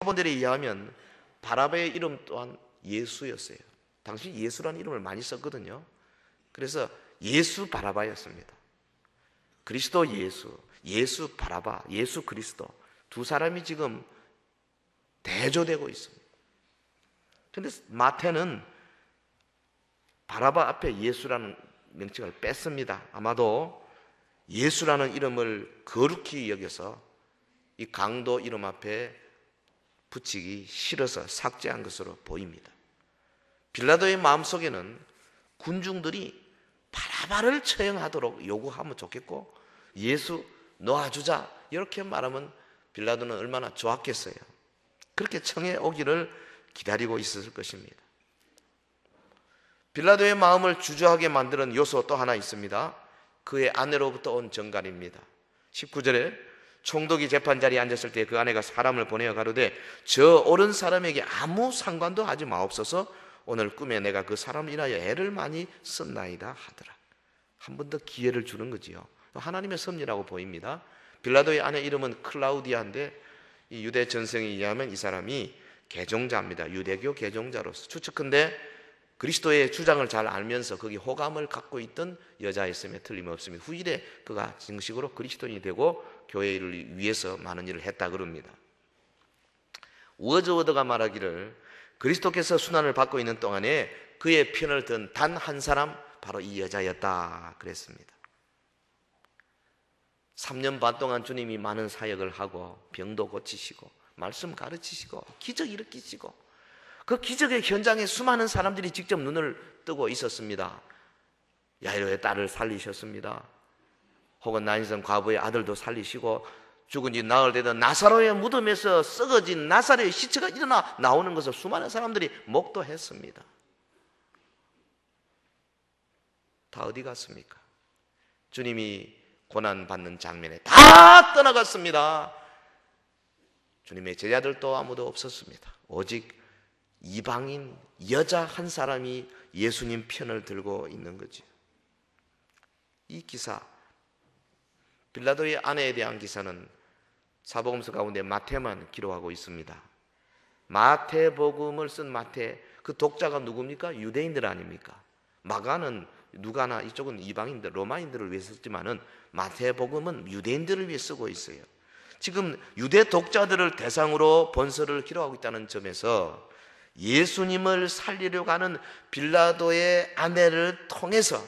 사본들에 의하면 바라바의 이름 또한 예수였어요. 당시 예수라는 이름을 많이 썼거든요. 그래서 예수 바라바였습니다. 그리스도 예수, 예수 바라바, 예수 그리스도 두 사람이 지금 대조되고 있습니다. 그런데 마태는 바라바 앞에 예수라는 명칭을 뺐습니다. 아마도 예수라는 이름을 거룩히 여겨서 이 강도 이름 앞에 붙이기 싫어서 삭제한 것으로 보입니다. 빌라도의 마음속에는 군중들이 바라바를 처형하도록 요구하면 좋겠고 예수 놓아주자 이렇게 말하면 빌라도는 얼마나 좋았겠어요. 그렇게 청해 오기를 기다리고 있었을 것입니다. 빌라도의 마음을 주저하게 만드는 요소 또 하나 있습니다. 그의 아내로부터 온 정갈입니다. 19절에 총독이 재판 자리에 앉았을 때 그 아내가 사람을 보내어 가로되 저 옳은 사람에게 아무 상관도 하지 마옵소서. 오늘 꿈에 내가 그 사람을 인하여 애를 많이 썼나이다 하더라. 한 번 더 기회를 주는 거지요. 하나님의 섭리라고 보입니다. 빌라도의 아내 이름은 클라우디아인데 이 유대 전승에 의하면 이 사람이 개종자입니다. 유대교 개종자로서 추측컨대 그리스도의 주장을 잘 알면서 거기 호감을 갖고 있던 여자였음에 틀림없습니다. 후일에 그가 정식으로 그리스도인이 되고 교회를 위해서 많은 일을 했다 그럽니다. 워즈워드가 말하기를 그리스도께서 순환을 받고 있는 동안에 그의 편을 든 단 한 사람 바로 이 여자였다 그랬습니다. 3년 반 동안 주님이 많은 사역을 하고 병도 고치시고 말씀 가르치시고 기적 일으키시고 그 기적의 현장에 수많은 사람들이 직접 눈을 뜨고 있었습니다. 야이로의 딸을 살리셨습니다. 혹은 나인성 과부의 아들도 살리시고 죽은 지 나흘 되던 나사로의 무덤에서 썩어진 나사로의 시체가 일어나 나오는 것을 수많은 사람들이 목도했습니다. 다 어디 갔습니까? 주님이 고난받는 장면에 다 떠나갔습니다. 주님의 제자들도 아무도 없었습니다. 오직 이방인 여자 한 사람이 예수님 편을 들고 있는 거죠. 이 기사, 빌라도의 아내에 대한 기사는 사복음서 가운데 마태만 기록하고 있습니다. 마태복음을 쓴 마태, 그 독자가 누굽니까? 유대인들 아닙니까? 마가는 누가나 이쪽은 이방인들, 로마인들을 위해 썼지만은 마태복음은 유대인들을 위해 쓰고 있어요. 지금 유대 독자들을 대상으로 본서를 기록하고 있다는 점에서 예수님을 살리려고 하는 빌라도의 아내를 통해서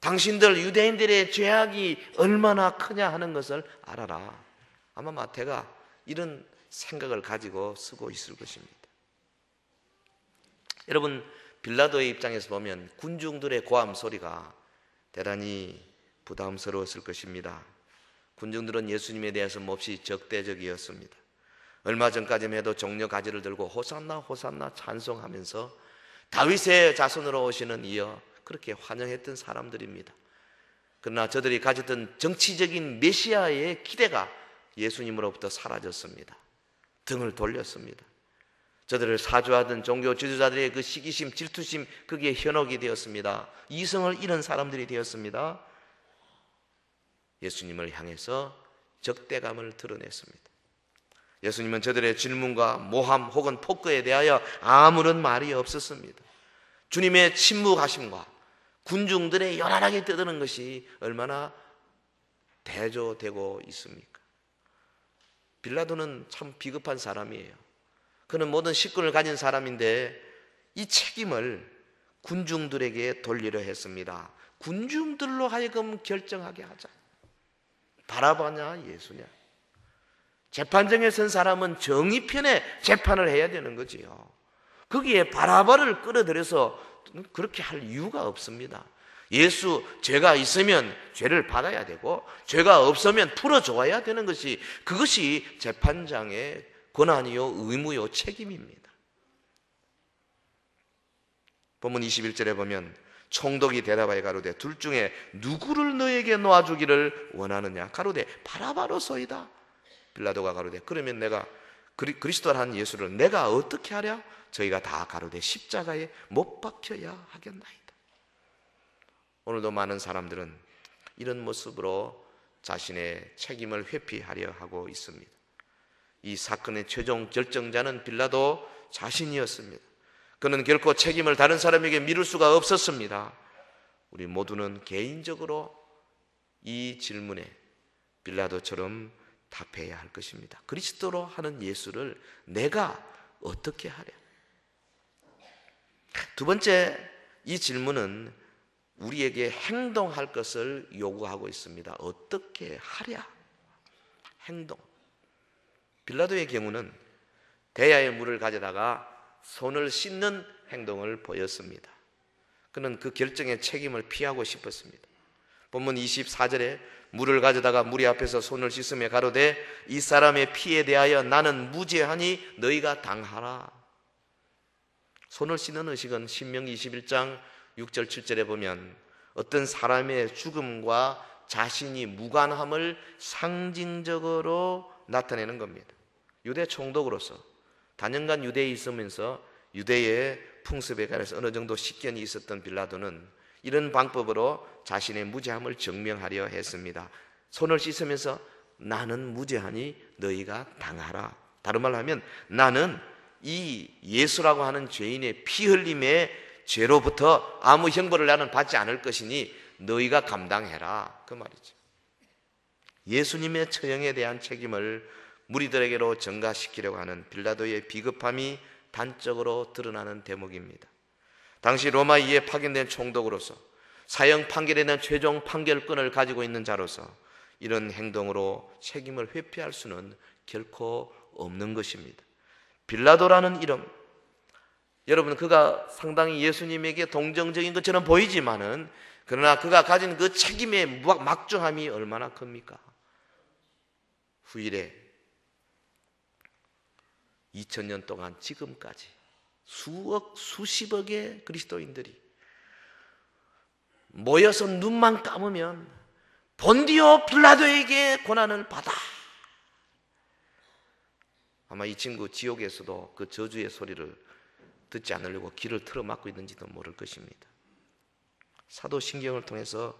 당신들 유대인들의 죄악이 얼마나 크냐 하는 것을 알아라. 아마 마태가 이런 생각을 가지고 쓰고 있을 것입니다. 여러분, 빌라도의 입장에서 보면 군중들의 고함 소리가 대단히 부담스러웠을 것입니다. 군중들은 예수님에 대해서 몹시 적대적이었습니다. 얼마 전까지만 해도 종려 가지를 들고 호산나 호산나 찬송하면서 다윗의 자손으로 오시는 이여 그렇게 환영했던 사람들입니다. 그러나 저들이 가졌던 정치적인 메시아의 기대가 예수님으로부터 사라졌습니다. 등을 돌렸습니다. 저들을 사주하던 종교 지도자들의 그 시기심, 질투심 그게 현혹이 되었습니다. 이성을 잃은 사람들이 되었습니다. 예수님을 향해서 적대감을 드러냈습니다. 예수님은 저들의 질문과 모함 혹은 폭거에 대하여 아무런 말이 없었습니다. 주님의 침묵하심과 군중들의 요란하게 떠드는 것이 얼마나 대조되고 있습니까? 빌라도는 참 비겁한 사람이에요. 그는 모든 식권을 가진 사람인데 이 책임을 군중들에게 돌리려 했습니다. 군중들로 하여금 결정하게 하자. 바라바냐 예수냐. 재판정에 선 사람은 정의 편에 재판을 해야 되는 거지요. 거기에 바라바를 끌어들여서 그렇게 할 이유가 없습니다. 예수 죄가 있으면 죄를 받아야 되고 죄가 없으면 풀어줘야 되는 것이 그것이 재판장의 권한이요 의무요 책임입니다. 본문 21절에 보면 총독이 대답하여 가로되 둘 중에 누구를 너에게 놓아주기를 원하느냐 가로되 바라바로소이다. 빌라도가 가로되 그러면 내가 그리스도란 예수를 내가 어떻게 하랴? 저희가 다 가로되 십자가에 못 박혀야 하겠나이다. 오늘도 많은 사람들은 이런 모습으로 자신의 책임을 회피하려 하고 있습니다. 이 사건의 최종 결정자는 빌라도 자신이었습니다. 그는 결코 책임을 다른 사람에게 미룰 수가 없었습니다. 우리 모두는 개인적으로 이 질문에 빌라도처럼 답해야 할 것입니다. 그리스도로 하는 예수를 내가 어떻게 하랴? 두 번째, 이 질문은 우리에게 행동할 것을 요구하고 있습니다. 어떻게 하랴? 행동. 빌라도의 경우는 대야의 물을 가져다가 손을 씻는 행동을 보였습니다. 그는 그 결정의 책임을 피하고 싶었습니다. 본문 24절에 물을 가져다가 무리 앞에서 손을 씻으며 가로되 이 사람의 피에 대하여 나는 무죄하니 너희가 당하라. 손을 씻는 의식은 신명기 21장 6절 7절에 보면 어떤 사람의 죽음과 자신이 무관함을 상징적으로 나타내는 겁니다. 유대 총독으로서 단연간 유대에 있으면서 유대의 풍습에 관해서 어느 정도 식견이 있었던 빌라도는 이런 방법으로 자신의 무죄함을 증명하려 했습니다. 손을 씻으면서 나는 무죄하니 너희가 당하라. 다른 말로 하면 나는 이 예수라고 하는 죄인의 피 흘림의 죄로부터 아무 형벌을 나는 받지 않을 것이니 너희가 감당해라. 그 말이죠. 예수님의 처형에 대한 책임을 무리들에게로 전가시키려고 하는 빌라도의 비겁함이 단적으로 드러나는 대목입니다. 당시 로마에 파견된 총독으로서 사형 판결에 대한 최종 판결권을 가지고 있는 자로서 이런 행동으로 책임을 회피할 수는 결코 없는 것입니다. 빌라도라는 이름, 여러분 그가 상당히 예수님에게 동정적인 것처럼 보이지만은 그러나 그가 가진 그 책임의 막중함이 얼마나 큽니까? 후일에 2000년 동안 지금까지 수억, 수십억의 그리스도인들이 모여서 눈만 감으면 본디오 빌라도에게 고난을 받아. 아마 이 친구 지옥에서도 그 저주의 소리를 듣지 않으려고 귀를 틀어막고 있는지도 모를 것입니다. 사도신경을 통해서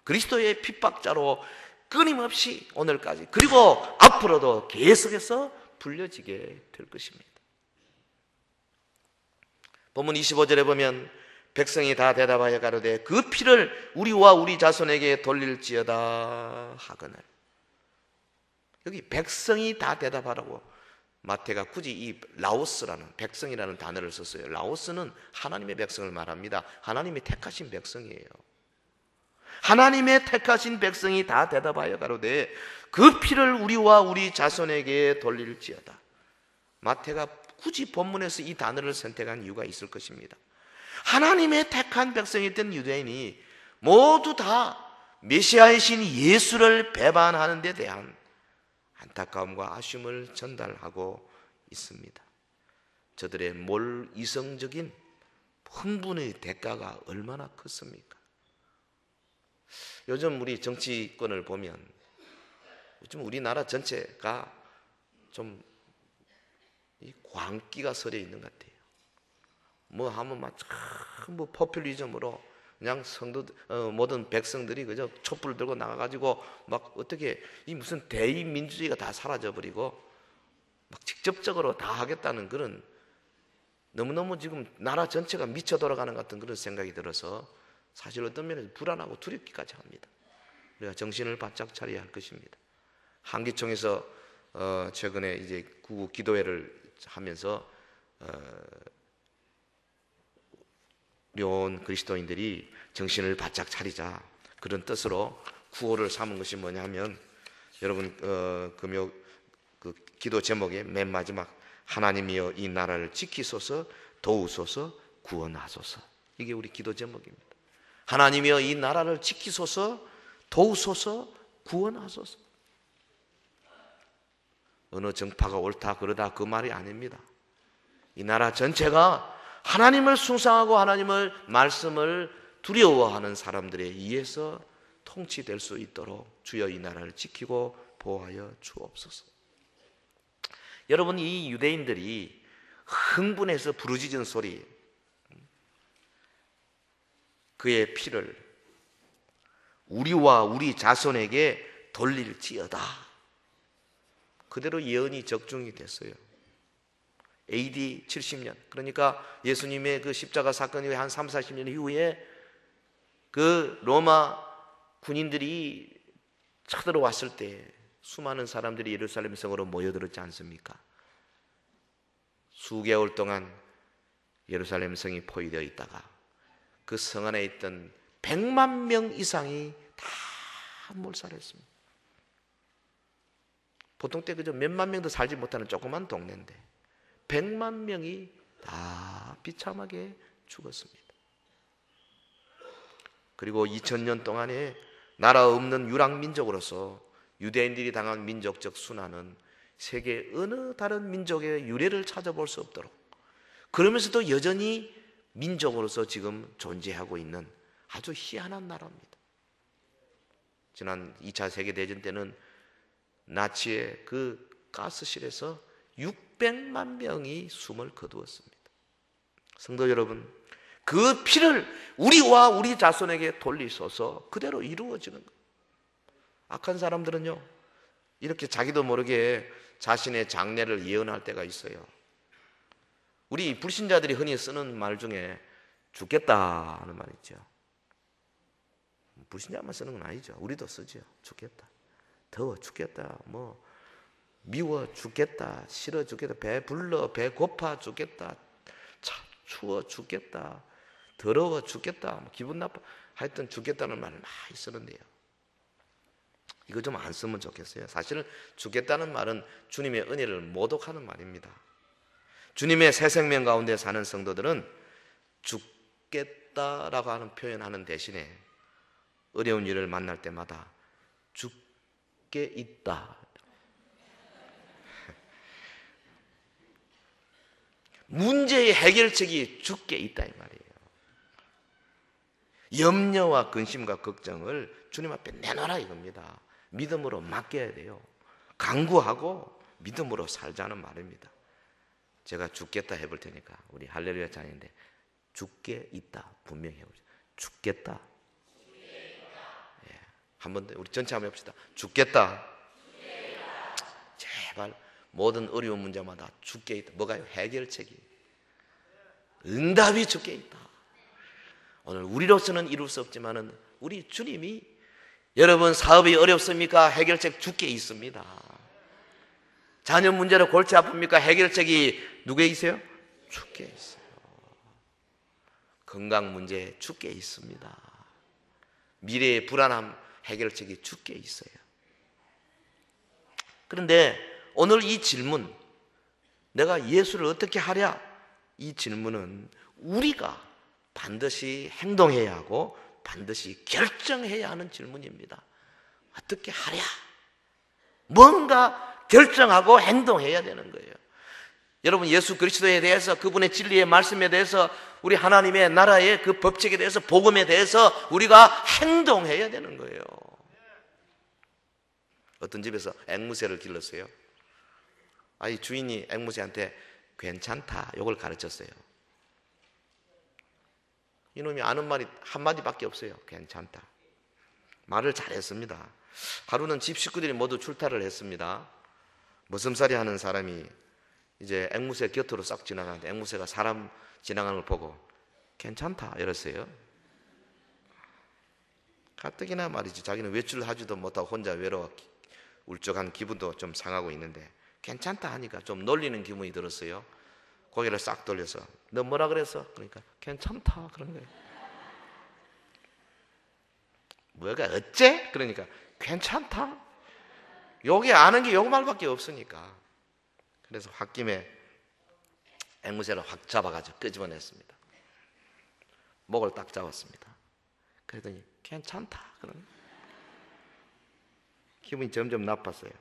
그리스도의 핍박자로 끊임없이 오늘까지 그리고 앞으로도 계속해서 불려지게 될 것입니다. 본문 25절에 보면 백성이 다 대답하여 가로되 그 피를 우리와 우리 자손에게 돌릴지어다 하거늘. 여기 백성이 다 대답하라고 마태가 굳이 이 라오스라는 백성이라는 단어를 썼어요. 라오스는 하나님의 백성을 말합니다. 하나님이 택하신 백성이에요. 하나님의 택하신 백성이 다 대답하여 가로되 그 피를 우리와 우리 자손에게 돌릴지어다. 마태가 굳이 본문에서 이 단어를 선택한 이유가 있을 것입니다. 하나님의 택한 백성이었던 유대인이 모두 다 메시아이신 예수를 배반하는 데 대한 안타까움과 아쉬움을 전달하고 있습니다. 저들의 이성적인 흥분의 대가가 얼마나 컸습니까? 요즘 우리 정치권을 보면 요즘 우리나라 전체가 좀 광기가 서려 있는 것 같아요. 뭐 하면 막 전부 포퓰리즘으로 그냥 모든 백성들이 그저 촛불을 들고 나가가지고 막 어떻게 이 무슨 대의민주주의가 다 사라져버리고 막 직접적으로 다 하겠다는 그런 너무너무 지금 나라 전체가 미쳐 돌아가는 것 같은 그런 생각이 들어서 사실 어떤 면에서 불안하고 두렵기까지 합니다. 우리가 정신을 바짝 차려야 할 것입니다. 한기총에서 최근에 이제 구국 기도회를 하면서 우리 온 그리스도인들이 정신을 바짝 차리자 그런 뜻으로 구호를 삼은 것이 뭐냐면 여러분 금요 그 기도 제목의 맨 마지막 하나님이여 이 나라를 지키소서 도우소서 구원하소서, 이게 우리 기도 제목입니다. 하나님이여 이 나라를 지키소서 도우소서 구원하소서. 어느 정파가 옳다 그러다 그 말이 아닙니다. 이 나라 전체가 하나님을 숭상하고 하나님을 말씀을 두려워하는 사람들에 의해서 통치될 수 있도록 주여 이 나라를 지키고 보호하여 주옵소서. 여러분, 이 유대인들이 흥분해서 부르짖은 소리, 그의 피를 우리와 우리 자손에게 돌릴지어다. 그대로 예언이 적중이 됐어요. AD 70년, 그러니까 예수님의 그 십자가 사건 이후에 한 3, 40년 이후에 그 로마 군인들이 쳐들어왔을 때 수많은 사람들이 예루살렘 성으로 모여들었지 않습니까? 수개월 동안 예루살렘 성이 포위되어 있다가 그 성 안에 있던 100만 명 이상이 다 몰살했습니다. 보통 때 그저 몇만 명도 살지 못하는 조그만 동네인데 100만 명이 다 비참하게 죽었습니다. 그리고 2000년 동안에 나라 없는 유랑민족으로서 유대인들이 당한 민족적 순환은 세계 어느 다른 민족의 유래를 찾아볼 수 없도록, 그러면서도 여전히 민족으로서 지금 존재하고 있는 아주 희한한 나라입니다. 지난 2차 세계대전 때는 나치의 그 가스실에서 600만 명이 숨을 거두었습니다. 성도 여러분, 그 피를 우리와 우리 자손에게 돌리소서. 그대로 이루어지는 거예요. 악한 사람들은요, 이렇게 자기도 모르게 자신의 장래를 예언할 때가 있어요. 우리 불신자들이 흔히 쓰는 말 중에 죽겠다 하는 말 있죠. 불신자만 쓰는 건 아니죠. 우리도 쓰죠. 죽겠다, 더워 죽겠다, 뭐 미워 죽겠다, 싫어 죽겠다, 배 불러, 배 고파 죽겠다, 추워 죽겠다, 더러워 죽겠다, 기분 나빠, 하여튼 죽겠다는 말을 많이 쓰는데요, 이거 좀 안 쓰면 좋겠어요. 사실은 죽겠다는 말은 주님의 은혜를 모독하는 말입니다. 주님의 새 생명 가운데 사는 성도들은 죽겠다라고 하는 표현하는 대신에 어려운 일을 만날 때마다 죽게 있다, 문제의 해결책이 죽게 있다 이 말이에요. 염려와 근심과 걱정을 주님 앞에 내놔라 이겁니다. 믿음으로 맡겨야 돼요. 간구하고 믿음으로 살자는 말입니다. 제가 죽겠다 해볼 테니까 우리 할렐루야 찬양인데 죽게 있다 분명히 해보죠. 죽겠다. 예. 한번 더 우리 전체 한번 해봅시다. 죽겠다. 제발 모든 어려운 문제마다 죽게 있다. 뭐가요? 해결책이, 응답이 죽게 있다. 오늘 우리로서는 이룰 수 없지만은 우리 주님이, 여러분 사업이 어렵습니까? 해결책 죽게 있습니다. 자녀 문제로 골치 아픕니까? 해결책이 누구에 있어요? 죽게 있어요. 건강 문제 죽게 있습니다. 미래의 불안함 해결책이 죽게 있어요. 그런데 오늘 이 질문, 내가 예수를 어떻게 하랴? 이 질문은 우리가 반드시 행동해야 하고 반드시 결정해야 하는 질문입니다. 어떻게 하랴? 뭔가 결정하고 행동해야 되는 거예요. 여러분, 예수 그리스도에 대해서, 그분의 진리의 말씀에 대해서, 우리 하나님의 나라의 그 법칙에 대해서, 복음에 대해서 우리가 행동해야 되는 거예요. 어떤 집에서 앵무새를 길렀어요. 아이 주인이 앵무새한테 괜찮다 이걸 가르쳤어요. 이놈이 아는 말이 한마디밖에 없어요. 괜찮다. 말을 잘했습니다. 하루는 집 식구들이 모두 출타를 했습니다. 머슴살이 하는 사람이 이제 앵무새 곁으로 싹 지나가는데 앵무새가 사람 지나가는 걸 보고 괜찮다 이랬어요. 가뜩이나 말이지 자기는 외출하지도 못하고 혼자 외로워 울적한 기분도 좀 상하고 있는데 괜찮다 하니까 좀 놀리는 기분이 들었어요. 고개를 싹 돌려서 너 뭐라 그랬어? 그러니까 괜찮다 그런 거예요. 뭐가 어째? 그러니까 괜찮다. 여기 아는 게 요 말밖에 없으니까. 그래서 홧김에 앵무새를 확 잡아가지고 끄집어냈습니다. 목을 딱 잡았습니다. 그랬더니 괜찮다 그러네. 기분이 점점 나빴어요.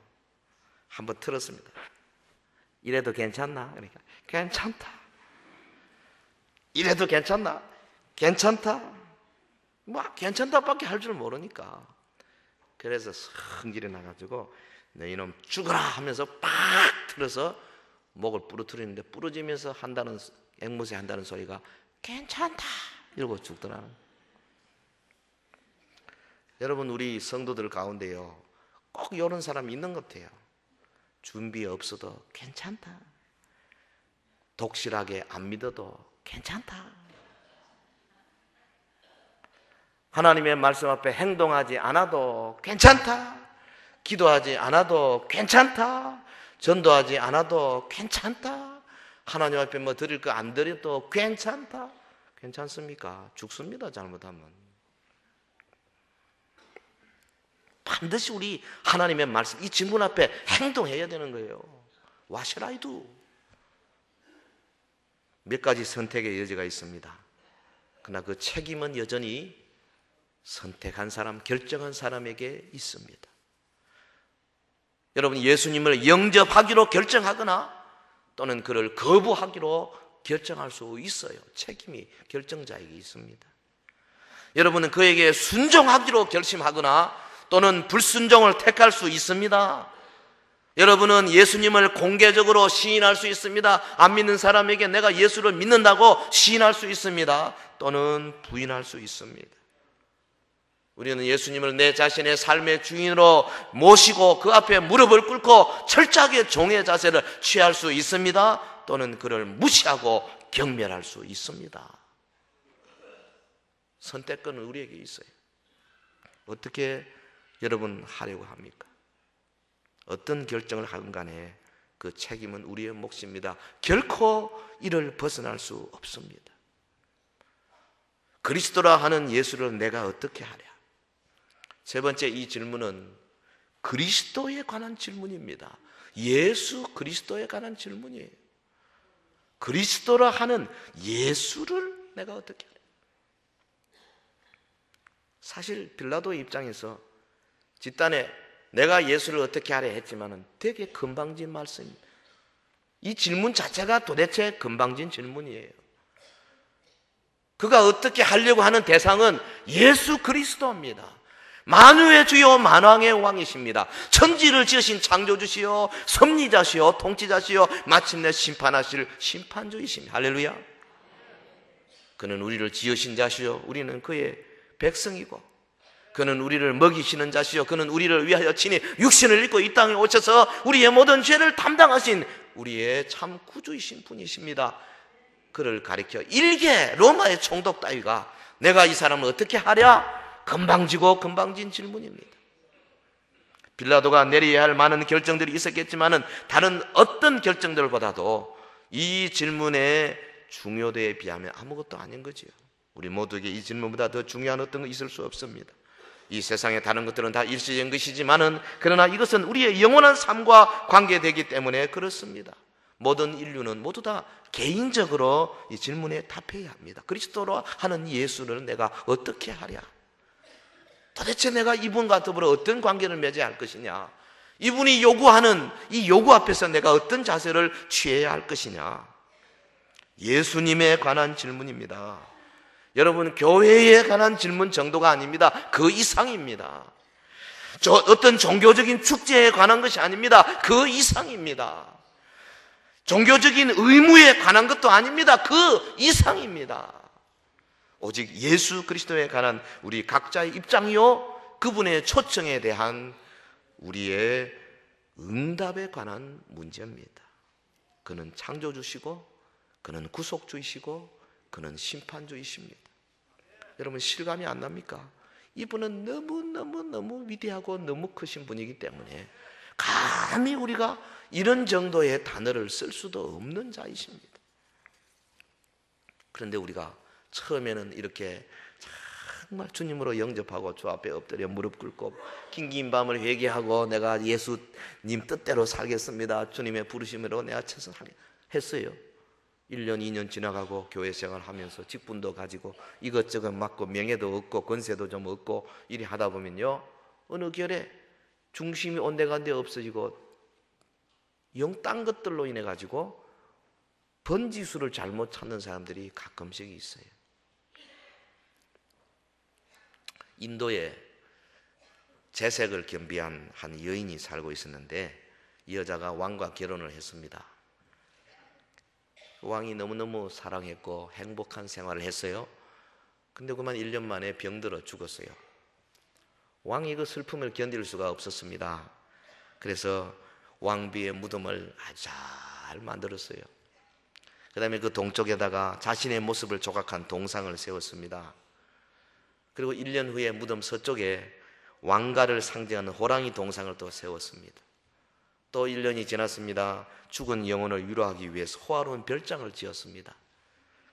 한번 틀었습니다. 이래도 괜찮나? 그러니까 괜찮다. 이래도 괜찮나? 괜찮다. 뭐 괜찮다밖에 할 줄 모르니까. 그래서 성질이 나가지고 너 이놈 죽어라 하면서 팍 틀어서 목을 부러뜨리는데 부러지면서 한다는 앵무새 한다는 소리가 괜찮다 이러고 죽더라는. 여러분, 우리 성도들 가운데요 꼭 이런 사람이 있는 것 같아요. 준비 없어도 괜찮다. 독실하게 안 믿어도 괜찮다. 하나님의 말씀 앞에 행동하지 않아도 괜찮다. 기도하지 않아도 괜찮다. 전도하지 않아도 괜찮다. 하나님 앞에 뭐 드릴 거 안 드려도 괜찮다. 괜찮습니까? 죽습니다, 잘못하면. 반드시 우리 하나님의 말씀, 이 질문 앞에 행동해야 되는 거예요. What shall I do? 몇 가지 선택의 여지가 있습니다. 그러나 그 책임은 여전히 선택한 사람, 결정한 사람에게 있습니다. 여러분, 예수님을 영접하기로 결정하거나 또는 그를 거부하기로 결정할 수 있어요. 책임이 결정자에게 있습니다. 여러분은 그에게 순종하기로 결심하거나 또는 불순종을 택할 수 있습니다. 여러분은 예수님을 공개적으로 시인할 수 있습니다. 안 믿는 사람에게 내가 예수를 믿는다고 시인할 수 있습니다. 또는 부인할 수 있습니다. 우리는 예수님을 내 자신의 삶의 주인으로 모시고 그 앞에 무릎을 꿇고 철저하게 종의 자세를 취할 수 있습니다. 또는 그를 무시하고 경멸할 수 있습니다. 선택권은 우리에게 있어요. 어떻게 여러분 하려고 합니까? 어떤 결정을 하건 간에 그 책임은 우리의 몫입니다. 결코 이를 벗어날 수 없습니다. 그리스도라 하는 예수를 내가 어떻게 하랴? 세 번째, 이 질문은 그리스도에 관한 질문입니다. 예수 그리스도에 관한 질문이에요. 그리스도라 하는 예수를 내가 어떻게 하랴? 사실 빌라도의 입장에서 뒷단에 내가 예수를 어떻게 하랴 했지만은 되게 건방진 말씀입니다. 이 질문 자체가 도대체 건방진 질문이에요. 그가 어떻게 하려고 하는 대상은 예수 그리스도입니다. 만유의 주요 만왕의 왕이십니다. 천지를 지으신 창조주시요 섭리자시요 통치자시요 마침내 심판하실 심판주이십니다. 할렐루야. 그는 우리를 지으신 자시요 우리는 그의 백성이고, 그는 우리를 먹이시는 자시요 그는 우리를 위하여 친히 육신을 입고 이 땅에 오셔서 우리의 모든 죄를 담당하신 우리의 참 구주이신 분이십니다. 그를 가리켜 일개 로마의 총독 따위가 내가 이 사람을 어떻게 하랴? 건방지고 건방진 질문입니다. 빌라도가 내려야 할 많은 결정들이 있었겠지만은 다른 어떤 결정들보다도 이 질문의 중요도에 비하면 아무것도 아닌 거지요. 우리 모두에게 이 질문보다 더 중요한 어떤 거 있을 수 없습니다. 이 세상의 다른 것들은 다 일시적인 것이지만은 그러나 이것은 우리의 영원한 삶과 관계되기 때문에 그렇습니다. 모든 인류는 모두 다 개인적으로 이 질문에 답해야 합니다. 그리스도로 하는 예수를 내가 어떻게 하랴? 도대체 내가 이분과 더불어 어떤 관계를 맺어야 할 것이냐? 이분이 요구하는 이 요구 앞에서 내가 어떤 자세를 취해야 할 것이냐? 예수님에 관한 질문입니다. 여러분, 교회에 관한 질문 정도가 아닙니다. 그 이상입니다. 어떤 종교적인 축제에 관한 것이 아닙니다. 그 이상입니다. 종교적인 의무에 관한 것도 아닙니다. 그 이상입니다. 오직 예수 그리스도에 관한 우리 각자의 입장이요 그분의 초청에 대한 우리의 응답에 관한 문제입니다. 그는 창조주시고 그는 구속주이시고 그는 심판주이십니다. 여러분, 실감이 안 납니까? 이분은 너무 위대하고 너무 크신 분이기 때문에 감히 우리가 이런 정도의 단어를 쓸 수도 없는 자이십니다. 그런데 우리가 처음에는 이렇게 정말 주님으로 영접하고 주 앞에 엎드려 무릎 꿇고 긴긴 밤을 회개하고 내가 예수님 뜻대로 살겠습니다. 주님의 부르심으로 내가 했어요. 1년 2년 지나가고 교회 생활하면서 직분도 가지고 이것저것 맡고 명예도 얻고 권세도 좀 얻고 이리 하다 보면요, 어느 결에 중심이 온데간데 없어지고 영 딴 것들로 인해 가지고 번지수를 잘못 찾는 사람들이 가끔씩 있어요. 인도에 재색을 겸비한 한 여인이 살고 있었는데 이 여자가 왕과 결혼을 했습니다. 왕이 너무너무 사랑했고 행복한 생활을 했어요. 근데 그만 1년 만에 병들어 죽었어요. 왕이 그 슬픔을 견딜 수가 없었습니다. 그래서 왕비의 무덤을 아주 잘 만들었어요. 그 다음에 그 동쪽에다가 자신의 모습을 조각한 동상을 세웠습니다. 그리고 1년 후에 무덤 서쪽에 왕가를 상징하는 호랑이 동상을 또 세웠습니다. 또 1년이 지났습니다. 죽은 영혼을 위로하기 위해서 호화로운 별장을 지었습니다.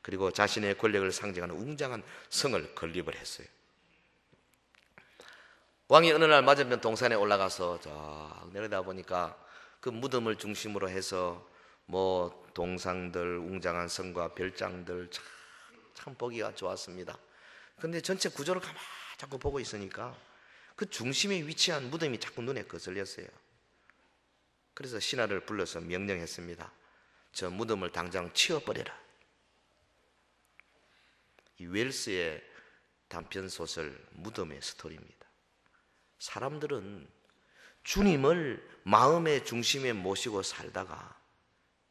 그리고 자신의 권력을 상징하는 웅장한 성을 건립을 했어요. 왕이 어느 날 맞은편 동산에 올라가서 쫙 내려다 보니까 그 무덤을 중심으로 해서 뭐 동상들, 웅장한 성과 별장들 참 보기가 좋았습니다. 그런데 전체 구조를 가만히 자꾸 보고 있으니까 그 중심에 위치한 무덤이 자꾸 눈에 거슬렸어요. 그래서 신하를 불러서 명령했습니다. 저 무덤을 당장 치워버려라. 이 웰스의 단편소설 무덤의 스토리입니다. 사람들은 주님을 마음의 중심에 모시고 살다가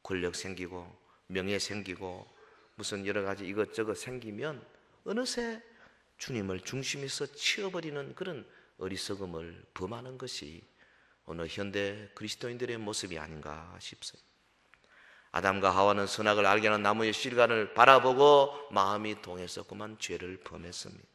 권력 생기고 명예 생기고 무슨 여러 가지 이것저것 생기면 어느새 주님을 중심에서 치워버리는 그런 어리석음을 범하는 것이 오늘 현대 그리스도인들의 모습이 아닌가 싶습니다. 아담과 하와는 선악을 알게 하는 나무의 실과를 바라보고 마음이 동했었구만 죄를 범했습니다.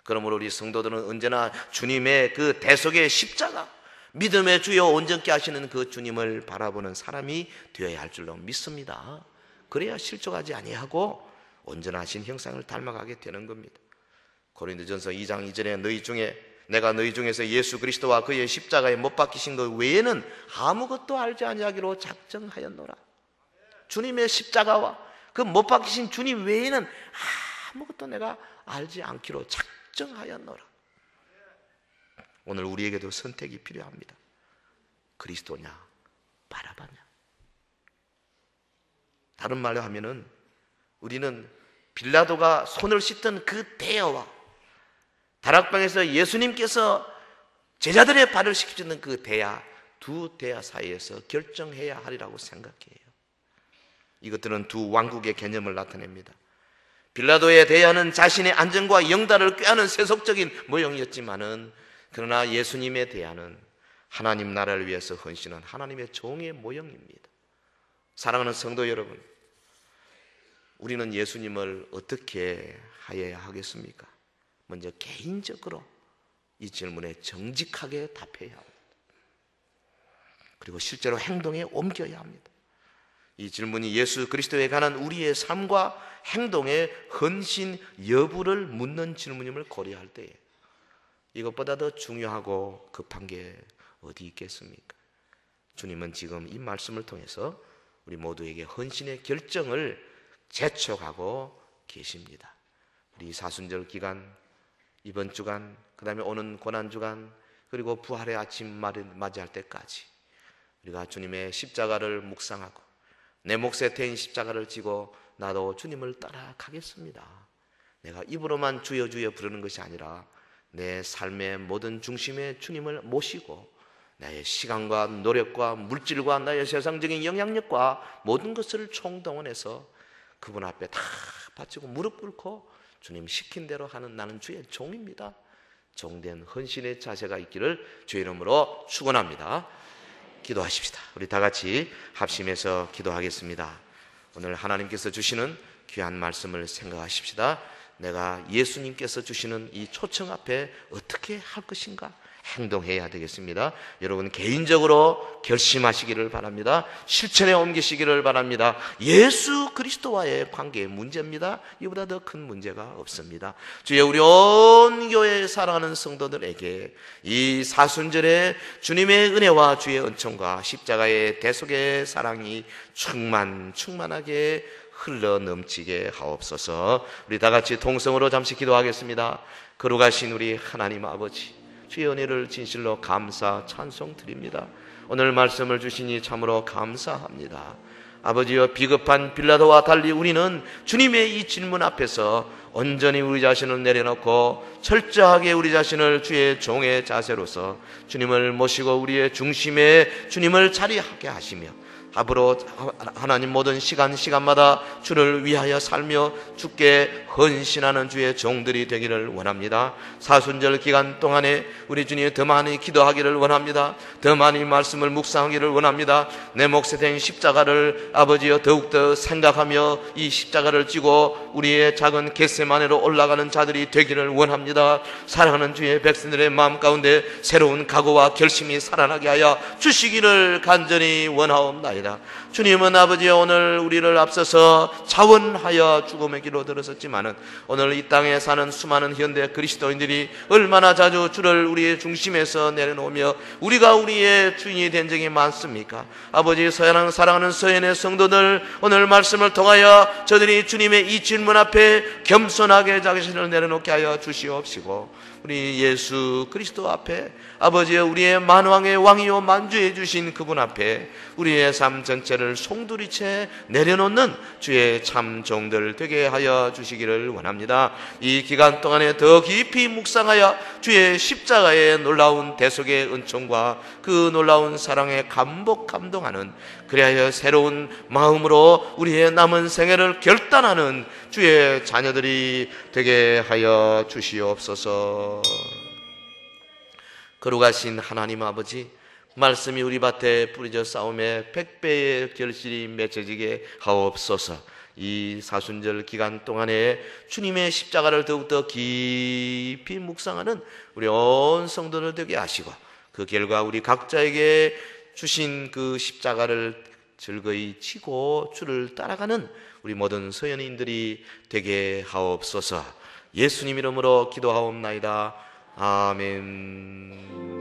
그러므로 우리 성도들은 언제나 주님의 그 대속의 십자가, 믿음의 주여 온전케 하시는 그 주님을 바라보는 사람이 되어야 할 줄로 믿습니다. 그래야 실족하지 아니하고 온전하신 형상을 닮아가게 되는 겁니다. 고린도전서 2장 2절에 내가 너희 중에서 예수 그리스도와 그의 십자가에 못 박히신 것 외에는 아무것도 알지 아니하기로 작정하였노라. 주님의 십자가와 그 못 박히신 주님 외에는 아무것도 내가 알지 않기로 작정하였노라. 오늘 우리에게도 선택이 필요합니다. 그리스도냐 바라바냐. 다른 말로 하면은 우리는 빌라도가 손을 씻던 그 대야와 다락방에서 예수님께서 제자들의 발을 씻기는 그 대야, 두 대야 사이에서 결정해야 하리라고 생각해요. 이것들은 두 왕국의 개념을 나타냅니다. 빌라도의 대야는 자신의 안전과 영달을 꾀하는 세속적인 모형이었지만은 그러나 예수님의 대야는 하나님 나라를 위해서 헌신한 하나님의 종의 모형입니다. 사랑하는 성도 여러분, 우리는 예수님을 어떻게 하여야 하겠습니까? 먼저 개인적으로 이 질문에 정직하게 답해야 합니다. 그리고 실제로 행동에 옮겨야 합니다. 이 질문이 예수 그리스도에 관한 우리의 삶과 행동의 헌신 여부를 묻는 질문임을 고려할 때에 이것보다 더 중요하고 급한 게 어디 있겠습니까? 주님은 지금 이 말씀을 통해서 우리 모두에게 헌신의 결정을 재촉하고 계십니다. 우리 사순절 기간, 이번 주간, 그 다음에 오는 고난주간, 그리고 부활의 아침 맞이할 때까지 우리가 주님의 십자가를 묵상하고 내 몫에 태인 십자가를 지고 나도 주님을 따라가겠습니다. 내가 입으로만 주여 주여 부르는 것이 아니라 내 삶의 모든 중심에 주님을 모시고 나의 시간과 노력과 물질과 나의 세상적인 영향력과 모든 것을 총동원해서 그분 앞에 다 바치고 무릎 꿇고 주님 시킨 대로 하는 나는 주의 종입니다. 종된 헌신의 자세가 있기를 주의 이름으로 축원합니다. 기도하십시다. 우리 다 같이 합심해서 기도하겠습니다. 오늘 하나님께서 주시는 귀한 말씀을 생각하십시다. 내가 예수님께서 주시는 이 초청 앞에 어떻게 할 것인가 행동해야 되겠습니다. 여러분 개인적으로 결심하시기를 바랍니다. 실천에 옮기시기를 바랍니다. 예수 그리스도와의 관계의 문제입니다. 이보다 더 큰 문제가 없습니다. 주여, 우리 온 교회에 사랑하는 성도들에게 이 사순절에 주님의 은혜와 주의 은총과 십자가의 대속의 사랑이 충만하게 흘러 넘치게 하옵소서. 우리 다 같이 통성으로 잠시 기도하겠습니다. 거룩하신 우리 하나님 아버지, 주의 은혜를 진실로 감사 찬송 드립니다. 오늘 말씀을 주시니 참으로 감사합니다. 아버지여, 비겁한 빌라도와 달리 우리는 주님의 이 질문 앞에서 온전히 우리 자신을 내려놓고 철저하게 우리 자신을 주의 종의 자세로서 주님을 모시고 우리의 중심에 주님을 자리하게 하시며 앞으로 하나님 모든 시간마다 주를 위하여 살며 주께 헌신하는 주의 종들이 되기를 원합니다. 사순절 기간 동안에 우리 주님 더 많이 기도하기를 원합니다. 더 많이 말씀을 묵상하기를 원합니다. 내 몫에 된 십자가를 아버지여 더욱더 생각하며 이 십자가를 지고 우리의 작은 겟세마네로 올라가는 자들이 되기를 원합니다. 사랑하는 주의 백성들의 마음 가운데 새로운 각오와 결심이 살아나게 하여 주시기를 간절히 원하옵나이다. 주님은 아버지여 오늘 우리를 앞서서 자원하여 죽음의 길로 들어섰지만은 오늘 이 땅에 사는 수많은 현대 그리스도인들이 얼마나 자주 주를 우리의 중심에서 내려놓으며 우리가 우리의 주인이 된 적이 많습니까? 아버지, 사랑하는 서연의 성도들, 오늘 말씀을 통하여 저들이 주님의 이 질문 앞에 겸손하게 자신을 내려놓게 하여 주시옵시고, 우리 예수 그리스도 앞에 아버지여 우리의 만왕의 왕이요 만주해 주신 그분 앞에 우리의 삶 전체를 송두리째 내려놓는 주의 참 종들 되게 하여 주시기를 원합니다. 이 기간 동안에 더 깊이 묵상하여 주의 십자가의 놀라운 대속의 은총과 그 놀라운 사랑에 감동하는, 그리하여 새로운 마음으로 우리의 남은 생애를 결단하는 주의 자녀들이 되게 하여 주시옵소서. 거룩하신 하나님 아버지, 말씀이 우리 밭에 뿌려져 싸움에 100배의 결실이 맺어지게 하옵소서. 이 사순절 기간 동안에 주님의 십자가를 더욱더 깊이 묵상하는 우리 온 성도들 되게 하시고, 그 결과 우리 각자에게 주신 그 십자가를 즐거이 지고 주를 따라가는 우리 모든 서연인들이 되게 하옵소서. 예수님 이름으로 기도하옵나이다. 아멘.